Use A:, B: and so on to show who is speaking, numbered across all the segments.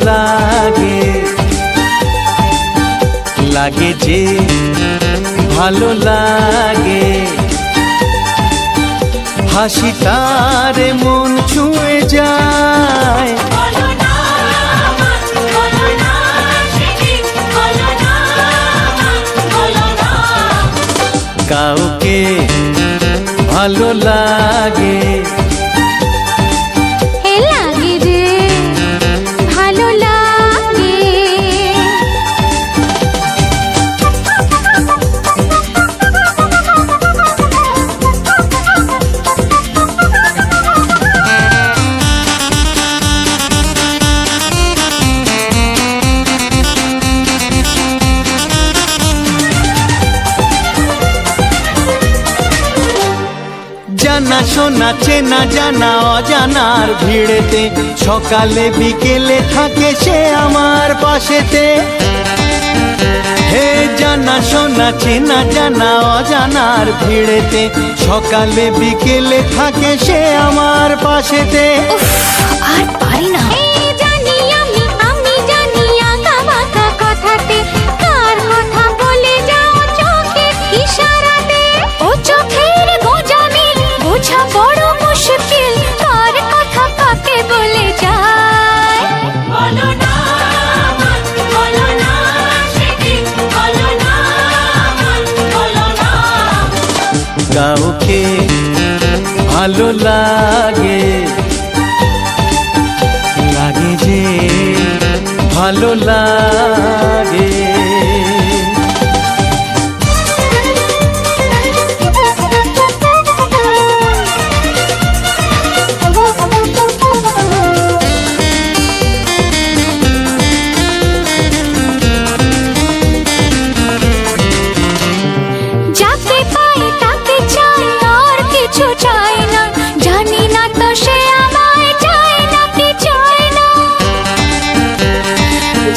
A: লাগে, লাগে যে ভালো লাগে, হাসি তার মন ছুঁয়ে যায়। কাউকে ভালো লাগে,
B: লাগে যে ভালো লাগে।
A: জানা শোনা চেনা জানা অজানার ভিড়েতে, সকালে বিকেলে থাকে সে আমার পাশেতে। হে জানা শোনা চেনা জানা অজানার ভিড়েতে, সকালে বিকেলে থাকে সে আমার পাশেতে।
B: আর পারি না। জানি আমি জানি আঁকা বাঁকা কথাতে, কার কথা বলে যাও চোখের ইশারাতে। ও চোখের গোজা মিল বোঝা বড় মুশকিল, কার কথা কাকে বলে যায়। বলো না বলো না সেদিন, বলো না বলো না।
A: কাউকে ভালো লাগে, লাগে যে ভালো লাগে।
B: যাকে পাই তাকে চাই, আর কিছু চাই না। জানি না তো সে আমায় চায় না কি চায় না।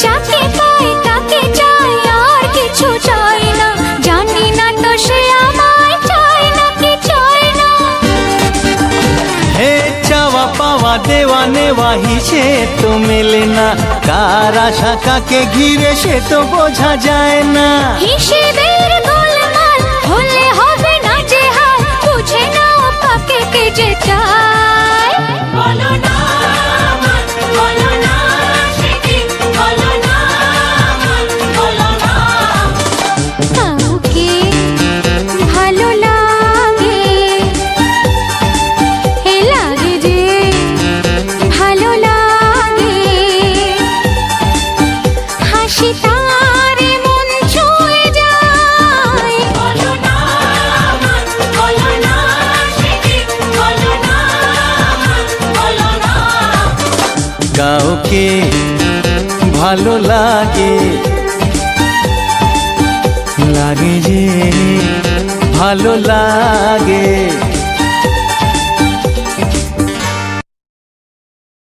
B: যাকে পাই তাকে চাই, আর কিছু চাই না। জানি না তো সে আমায় চায় না কি চায় না।
A: হে চাওয়া পাওয়া দেওয়া নেওয়া হিসেব তো মেলে না, কার আশা কাকে ঘিরে সে তো বোঝা যায় না।
B: হিসেবের গোলমাল হলে হবে না যে হাল, বুঝে নাও কাকে কে যে চায়। বলো না বলো না সেদিন, বলো না বলো না। কাউকে ভালো লাগে, হে লাগে যে ভালো লাগে, হাসি তার মন ছুঁয়ে যায়। বলো না বলো না সেদিন, বলো না বলো না।
A: কাউকে ভালো লাগে, লাগে যে ভালো লাগে।